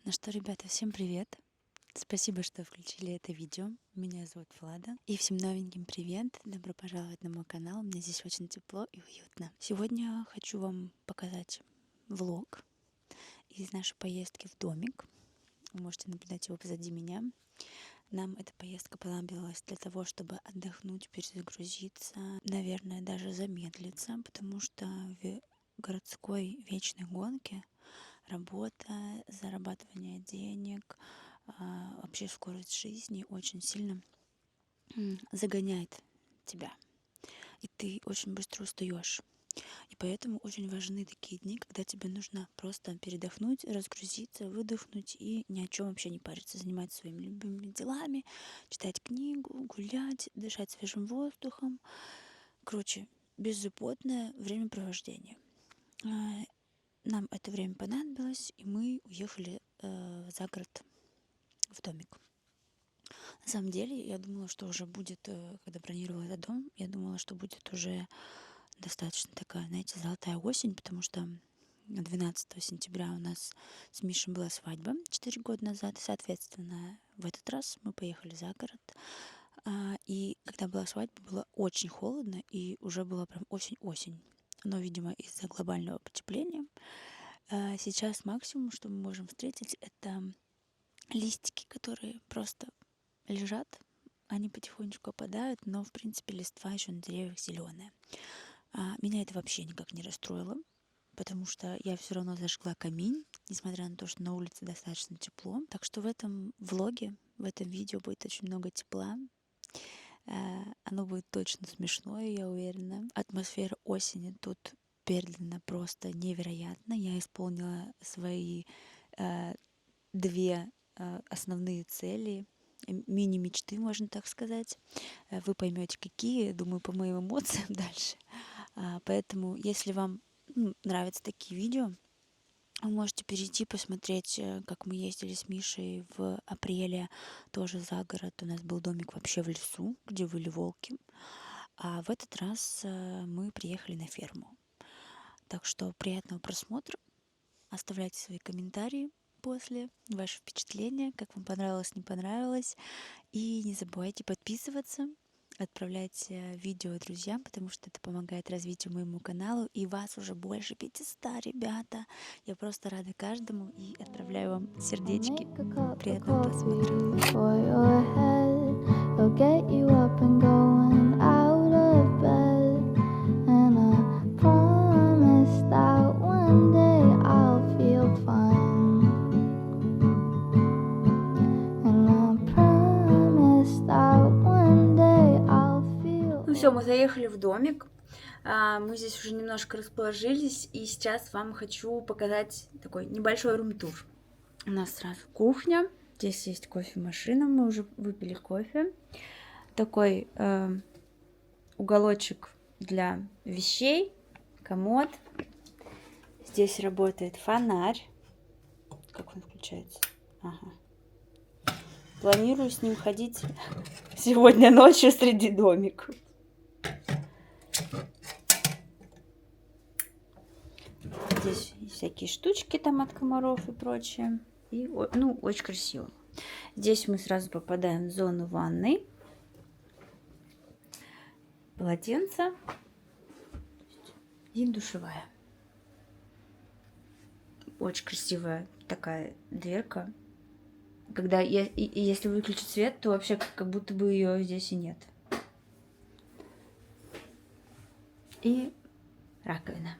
Ну что, ребята, всем привет! Спасибо, что включили это видео. Меня зовут Влада. И всем новеньким привет! Добро пожаловать на мой канал. Мне здесь очень тепло и уютно. Сегодня хочу вам показать влог из нашей поездки в домик. Вы можете наблюдать его позади меня. Нам эта поездка понадобилась для того, чтобы отдохнуть, перезагрузиться, наверное, даже замедлиться, потому что в городской вечной гонке работа, зарабатывание денег, вообще скорость жизни очень сильно загоняет тебя. И ты очень быстро устаешь. И поэтому очень важны такие дни, когда тебе нужно просто передохнуть, разгрузиться, выдохнуть и ни о чем вообще не париться, заниматься своими любимыми делами, читать книгу, гулять, дышать свежим воздухом. Короче, беззаботное времяпровождение. Нам это время понадобилось, и мы уехали за город в домик. На самом деле, я думала, что уже будет, когда бронировала этот дом, я думала, что будет уже достаточно такая, знаете, золотая осень, потому что 12 сентября у нас с Мишей была свадьба 4 года назад, и, соответственно, в этот раз мы поехали за город. И когда была свадьба, было очень холодно, и уже была прям осень-осень. Но, видимо, из-за глобального потепления. Сейчас максимум, что мы можем встретить, это листики, которые просто лежат, они потихонечку опадают, но, в принципе, листва еще на деревьях зеленая. Меня это вообще никак не расстроило, потому что я все равно зажгла камин, несмотря на то, что на улице достаточно тепло. Так что в этом влоге, в этом видео будет очень много тепла. Оно будет точно смешное, я уверена. Атмосфера осени тут передана просто невероятно. Я исполнила свои две основные цели, мини-мечты, можно так сказать. Вы поймете, какие, думаю, по моим эмоциям дальше. Поэтому, если вам нравятся такие видео, вы можете перейти посмотреть, как мы ездили с Мишей в апреле тоже за город. У нас был домик вообще в лесу, где были волки. А в этот раз мы приехали на ферму. Так что приятного просмотра. Оставляйте свои комментарии после, ваши впечатления, как вам понравилось, не понравилось. И не забывайте подписываться, отправлять видео друзьям, потому что это помогает развитию моему каналу. И вас уже больше 500, ребята. Я просто рада каждому и отправляю вам сердечки. Приятного просмотра. Ну все, мы заехали в домик. Мы здесь уже немножко расположились, и сейчас вам хочу показать такой небольшой рум-тур. У нас сразу кухня. Здесь есть кофемашина, мы уже выпили кофе. Такой уголочек для вещей, комод. Здесь работает фонарь. Как он включается? Ага. Планирую с ним ходить сегодня ночью среди домиков. Здесь всякие штучки там от комаров и прочее. И, ну, очень красиво. Здесь мы сразу попадаем в зону ванной. Полотенце и душевая. Очень красивая такая дверка. Когда если выключить свет, то вообще как будто бы ее здесь и нет. И раковина.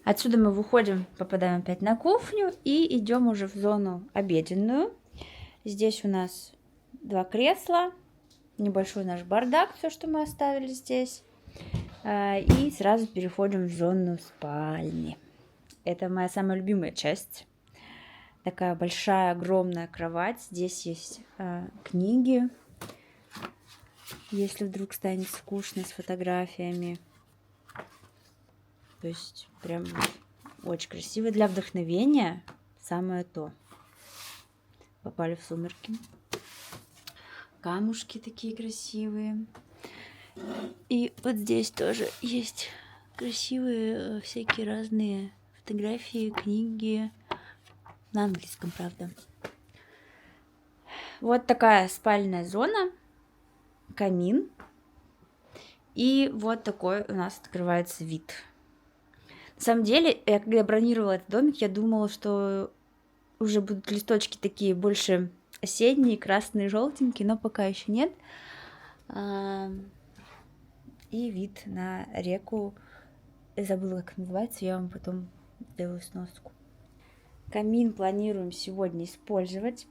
Отсюда мы выходим, попадаем опять на кухню и идем уже в зону обеденную. Здесь у нас 2 кресла, небольшой наш бардак, все, что мы оставили здесь. И сразу переходим в зону спальни. Это моя самая любимая часть. Такая большая, огромная кровать. Здесь есть книги, если вдруг станет скучно с фотографиями. То есть прям очень красиво. Для вдохновения самое то. Попали в сумерки. Камушки такие красивые. И вот здесь тоже есть красивые всякие разные фотографии, книги. На английском, правда. Вот такая спальная зона, камин. И вот такой у нас открывается вид. На самом деле, я когда бронировала этот домик, я думала, что уже будут листочки такие больше осенние, красные, желтенькие, но пока еще нет. И вид на реку. Я забыла, как называется, я вам потом сделаю сноску. Камин планируем сегодня использовать.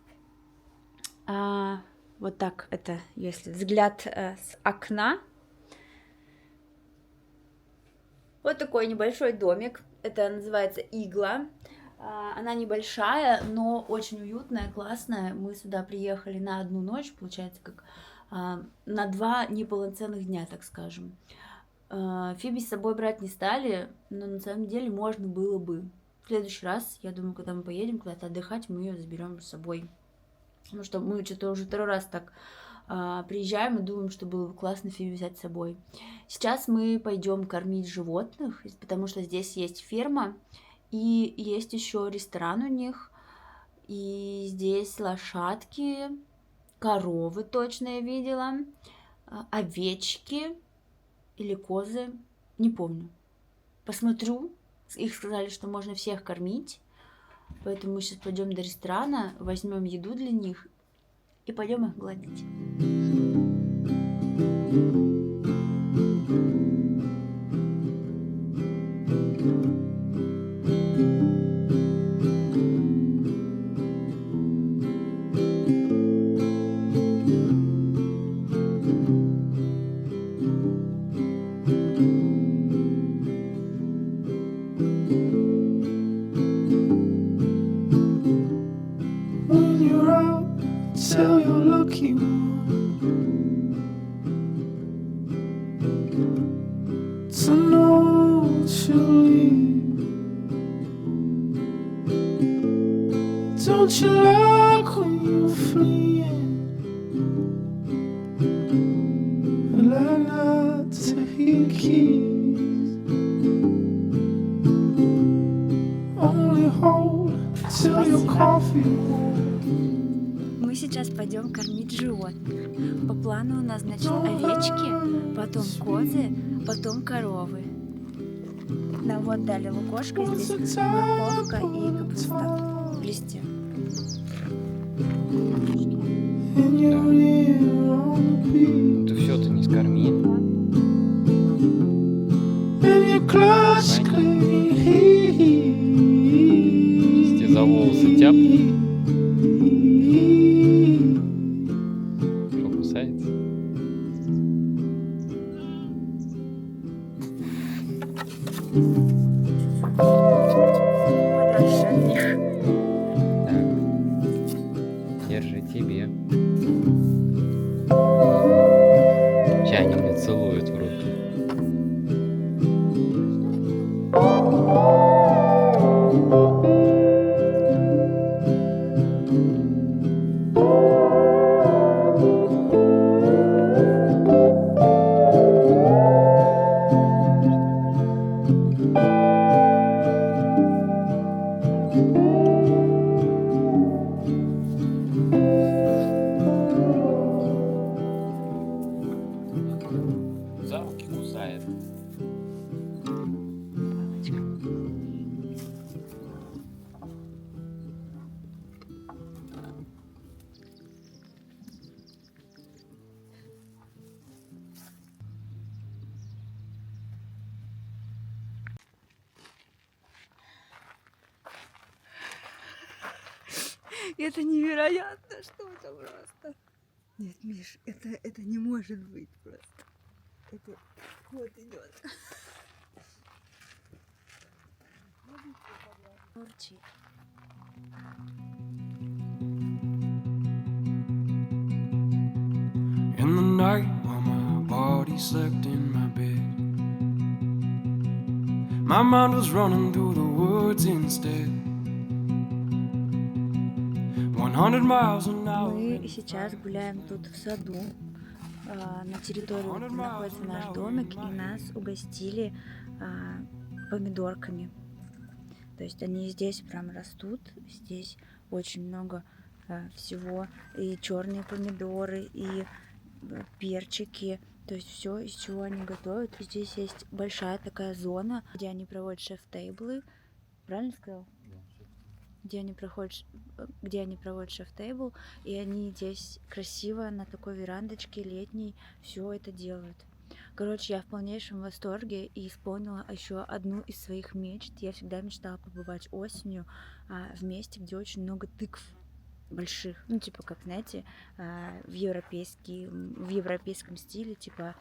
Вот так это, если взгляд с окна. Вот такой небольшой домик. Это называется игла. Она небольшая, но очень уютная, классная. Мы сюда приехали на одну ночь, получается, как на 2 неполноценных дня, так скажем. Фиби с собой брать не стали, но на самом деле можно было бы. В следующий раз, я думаю, когда мы поедем куда-то отдыхать, мы ее заберем с собой. Потому что мы что-то уже 2-й раз так приезжаем и думаем, что было бы классно Фиби взять с собой. Сейчас мы пойдем кормить животных, потому что здесь есть ферма, и есть еще ресторан у них. И здесь лошадки, коровы точно я видела, овечки или козы, не помню. Посмотрю. Их сказали, что можно всех кормить. Поэтому мы сейчас пойдем до ресторана, возьмем еду для них и пойдем их гладить. Tell you're lucky to know to leave. Don't you like when you're fleeing? I like not to hear keys. Only hold till your coffee warm. Мы сейчас пойдем кормить животных. По плану у нас, значит, овечки, потом козы, потом коровы. Нам вот дали лукошко, здесь морковка и капуста в листе. Ты все, ты не скорми. Если за волосы тяп. Кусается. Подальше от них. Так. Держи тебе. Сейчас они меня целуют в руки. За руки кусает. Это невероятно, что это просто. Нет, Миш, это не может быть просто. Это вот идет. Урчит. In the night while my body slept in my bed, my mind was running through the woods instead. 100 miles an hour. Мы сейчас гуляем тут в саду, на территории, где находится наш домик, и нас угостили помидорками. То есть они здесь прям растут, здесь очень много всего, и черные помидоры, и перчики, то есть все, из чего они готовят. И здесь есть большая такая зона, где они проводят шеф-тейблы, правильно сказал? Где они проводят шеф-тейбл, и они здесь красиво на такой верандочке летней все это делают. Короче, я в полнейшем восторге и исполнила еще одну из своих мечт. Я всегда мечтала побывать осенью в месте, где очень много тыкв больших. Ну, типа, как, знаете, в европейском стиле, типа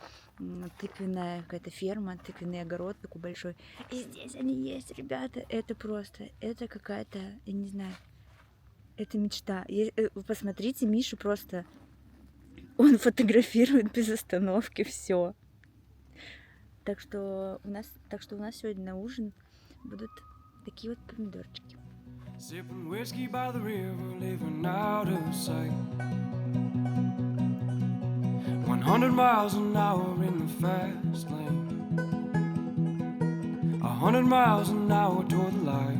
тыквенная какая-то ферма, тыквенный огород такой большой. И здесь они есть, ребята. Это просто, это какая-то, я не знаю, это мечта. Вы посмотрите, Миша просто, он фотографирует без остановки все. Так что у нас сегодня на ужин будут такие вот помидорчики. Sipping whiskey by the river, living out of sight. 100 miles an hour in the fast lane. 100 miles an hour toward the light.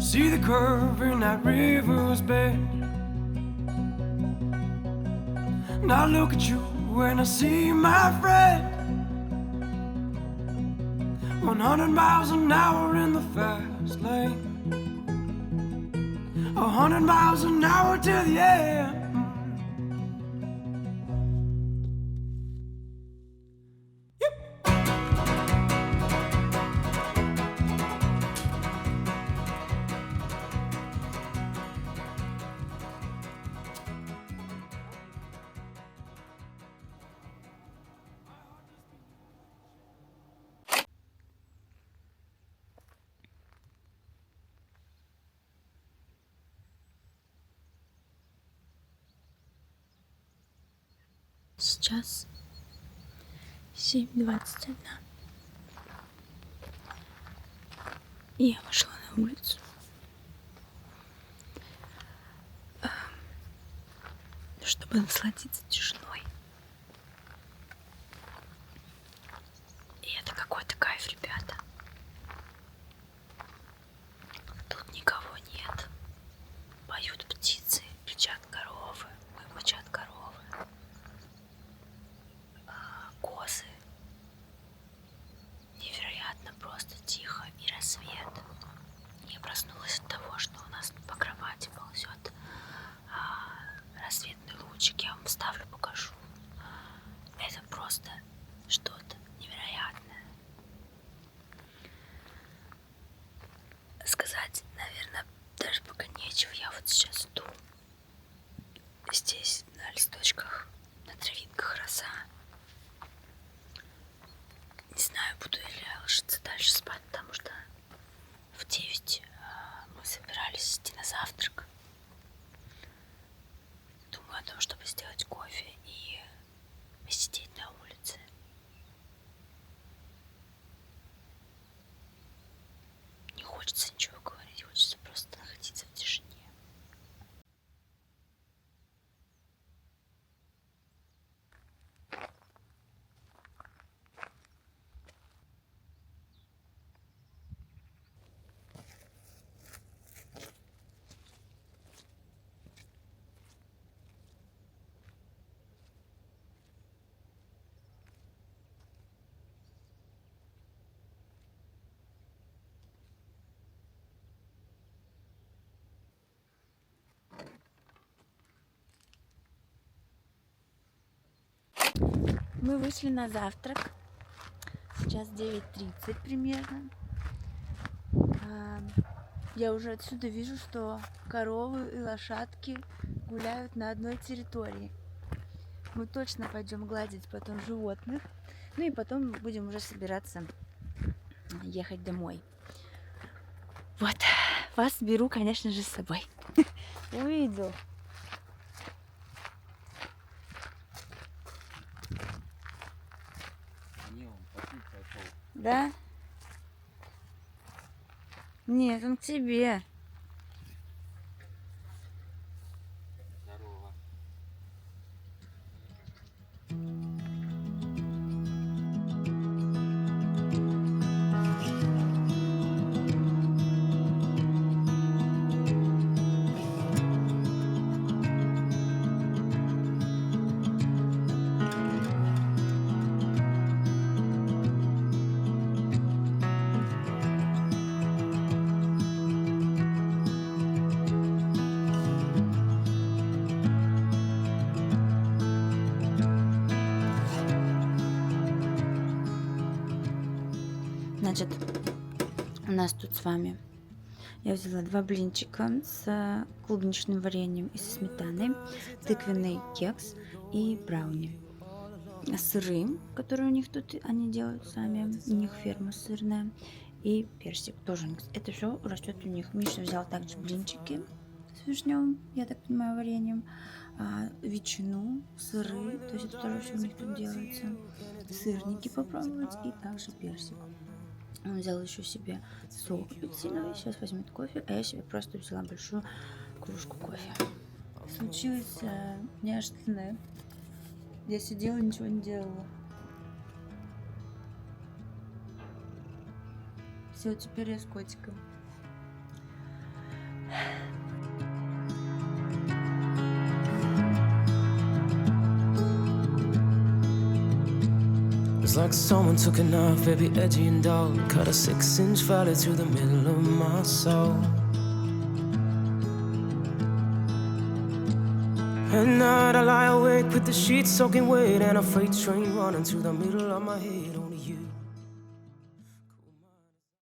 See the curve in that river's bed. Now look at you when I see my friend. 100 miles an hour in the fast lane. 100 miles an hour to the end. Сейчас 7:21. И я вышла на улицу. Чтобы насладиться тишиной. И это какой-то кайф, ребята. Тут никого нет. Поют птицы, кричат коровы, мычат коровы. Козы. Невероятно просто тихо и рассвет. Я проснулась от того, что у нас по кровати ползет рассветный лучик. Я вам вставлю, покажу. Это просто что-то невероятное. Сказать, наверное, даже пока нечего. Я вот сейчас иду. Здесь на листочках, на травинках роса. Не знаю, буду ли я ложиться дальше спать, потому что в 9 мы собирались идти на завтрак. Думаю о том, чтобы сделать кофе и сидеть на улице. Не хочется ничего говорить, хочется просто находиться в тишине. Мы вышли на завтрак. Сейчас 9:30 примерно. Я уже отсюда вижу, что коровы и лошадки гуляют на одной территории. Мы точно пойдем гладить потом животных. Ну и потом будем уже собираться ехать домой. Вот. Вас беру, конечно же, с собой. Увидел. Да? Нет, он к тебе. Здорово. Значит, у нас тут с вами я взяла 2 блинчика с клубничным вареньем и со сметаной, тыквенный кекс и брауни. Сыры, которые у них тут они делают сами, у них ферма сырная, и персик тоже. Это все растет у них. Миша взял также блинчики с вишневым, я так понимаю, вареньем, ветчину, сыры, то есть это тоже все у них тут делается, сырники попробовать и также персик. Он взял еще себе сок апельсиновый, сейчас возьмет кофе, а я себе просто взяла большую кружку кофе. Случилось неожиданное. Я сидела, ничего не делала. Все, теперь я с котиком. It's like someone took a knife, very edgy and dull, cut a 6-inch valley through the middle of my soul. At night I lie awake with the sheets soaking wet and a freight train running through the middle of my head. Only you